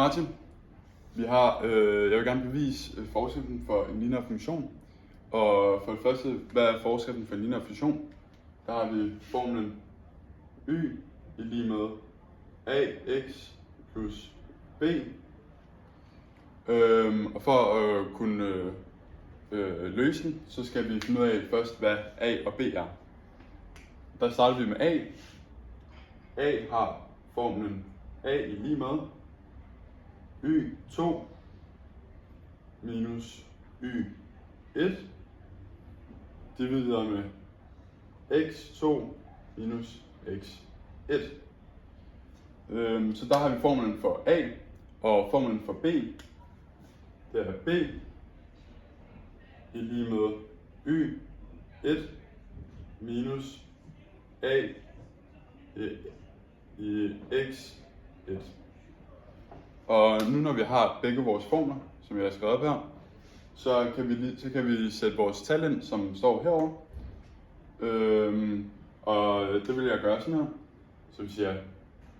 Martin. Jeg vil gerne bevise forskellen for en lineær funktion. Og for det første, hvad er forskellen for en lineær funktion? Der har vi formlen y i lige med ax plus b. Og for at kunne løse den, så skal vi finde ud af først, hvad a og b er. Der starter vi med a. A har formlen a i lige med y2 minus y1 divideret med x2 minus x1. Så der har vi formlen for a, og formlen for b, det er b i lige med y1 minus a i x1. Og nu når vi har begge vores formler, som jeg har skrevet op her, så kan vi sætte vores tal ind, som står herovre. Og det vil jeg gøre sådan her. Så hvis jeg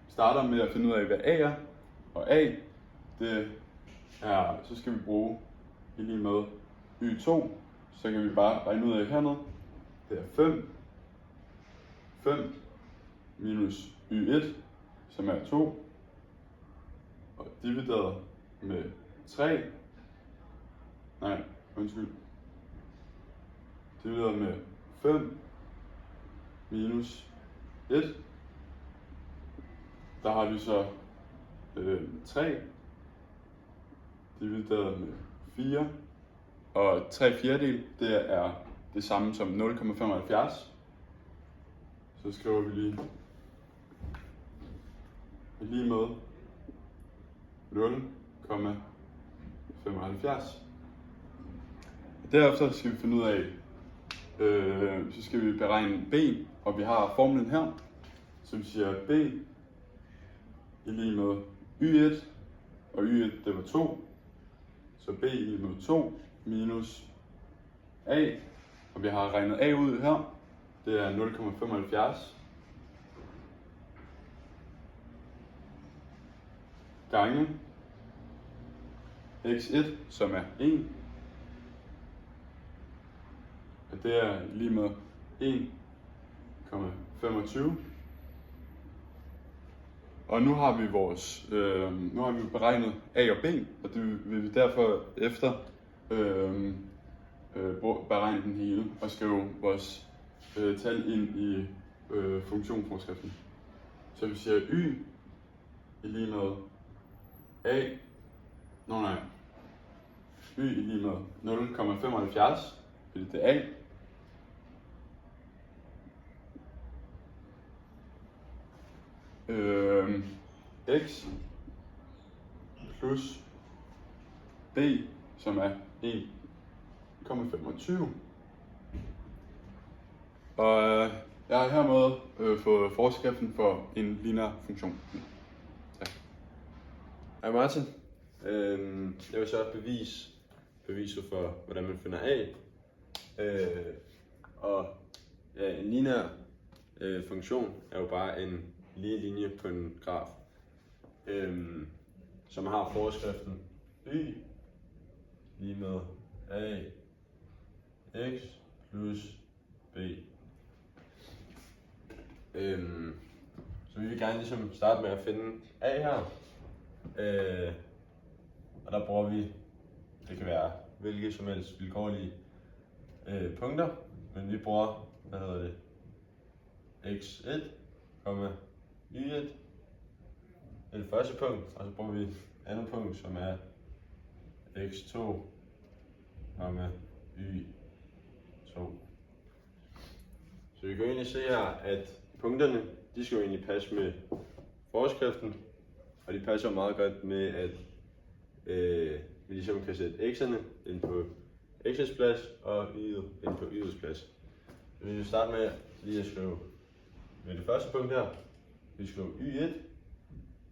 starter med at finde ud af, hvad a er, og a, det er, så skal vi bruge i lige med y2, så kan vi bare regne ud af hernede. Det er 5 minus y1, som er 2, og divideret med 3, divideret med 5 minus 1, der har vi så 3 divideret med 4, og 3/4, det er det samme som 0,75. Så skriver vi lige med 0,75. Derefter skal vi finde ud af, så skal vi beregne b, og vi har formlen her. Så vi siger b i lige med y1, og y1 det var 2. Så b i lige med 2 minus a, og vi har regnet a ud her. Det er 0,75 gange x1, som er 1. Og det er lige med 1,25. Og nu har vi beregnet a og b, og det vil vi derfor efter beregne den hele og skrive vores tal ind i funktionsforskriften. Så vi siger y i lige med a, y i lige med 0,75, fordi det er a, x plus b, som er 1,25. Og jeg har hermed fået forskriften for en lineær funktion. Tak. Hej Martin. Jeg vil så bevise for, hvordan man finder a. En lineær funktion er jo bare en lige linje på en graf, som har forskriften y lige med a x plus b. Så vi vil gerne ligesom starte med at finde a her, og der bruger vi, det kan være hvilke som helst vilkårlige punkter, men vi bruger, x1, y1, det første punkt, og så bruger vi andet punkt, som er x2, y2. Så vi kan egentlig se her, at punkterne, de skal jo egentlig passe med forskriften, og de passer meget godt med, at vi ligesom kan sætte x'erne ind på x's plads og y'et ind på y'ets plads. Så vi vil starte med lige at skrive med det første punkt her. Vi skriver y1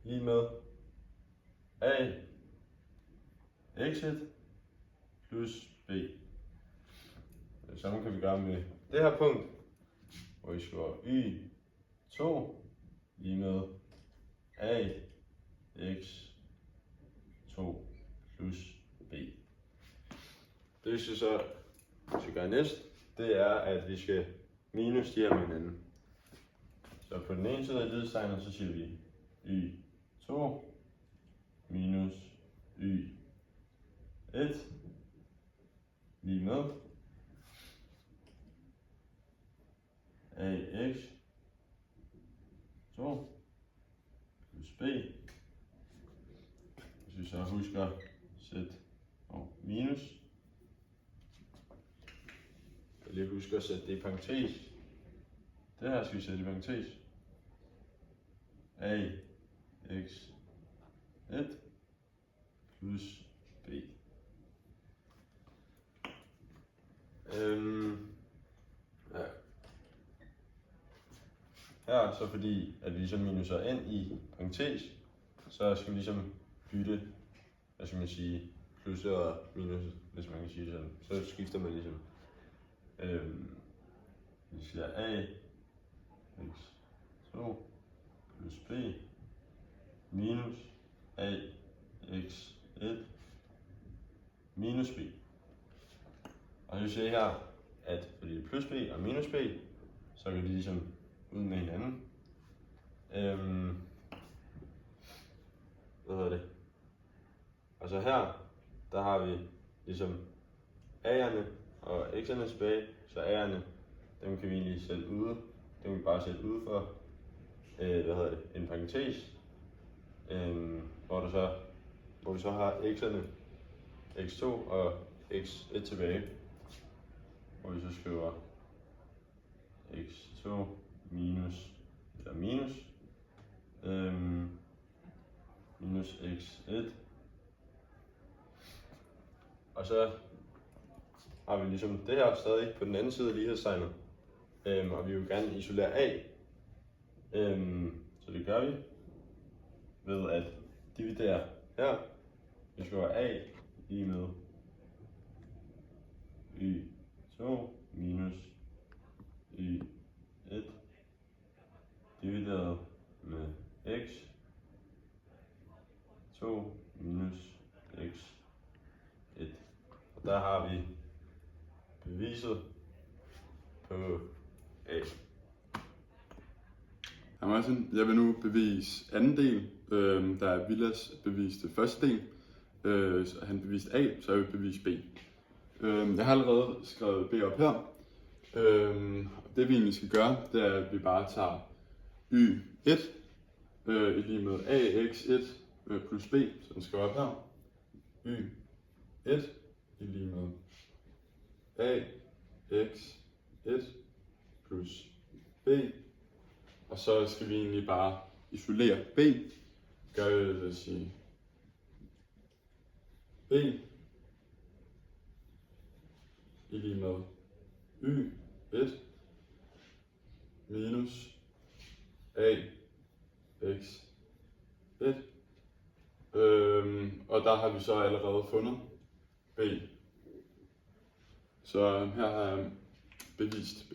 lige med a x1 plus b. Det samme kan vi gøre med det her punkt, hvor vi skriver y2 lige med a x 2 plus b. Det vi så skal gøre næst, det er, at vi skal minus de her med hinanden. Så på den ene side af lighedstegnet, så siger vi y2 minus y1 lige med ax 2 plus b. Hvis vi så husker at sætte minus, jeg lige husker at sætte det i parentes. Det her skal vi sætte i parentes. A x 1 plus b. Ja. Her så fordi at vi ligesom minuser ind i parentes, så skal vi ligesom bytte, hvad skal man sige, plus og minus, hvis man kan sige sådan. Så skifter man ligesom. Vi siger a x 2 plus b minus a x 1 minus b. Og vi ser her, at fordi det er plus b og minus b, så kan de ligesom ud med hinanden. Hvad hedder det? Og så her, der har vi ligesom a'erne og x'erne tilbage, så a'erne, dem kan vi egentlig sætte ude. Dem kan vi bare sætte ude for en parentes, hvor vi så har x'erne, x2 og x1 tilbage, hvor vi så skriver x2 minus x1, og så har vi ligesom det her stadig på den anden side af lighedstegnet, og vi vil gerne isolere a, så det gør vi ved at dividere her. Vi skriver a lige med y2 minus y1 divideret med x 2 minus x1. Og der har vi beviset på a. Hej Martin, jeg vil nu bevise anden del, der er Vilas beviste første del. Så han beviste A, så jeg vil bevise B. Jeg har allerede skrevet B op her. Det vi egentlig skal gøre, det er, at vi bare tager y1 i lige med ax1 plus b, så den skal op her. y1 i lige med ax1 plus b. Og så skal vi egentlig bare isolere b. Gør det, lad os sige b i lige med y1 minus ax1. Og der har vi så allerede fundet b. Så her har jeg bevist b.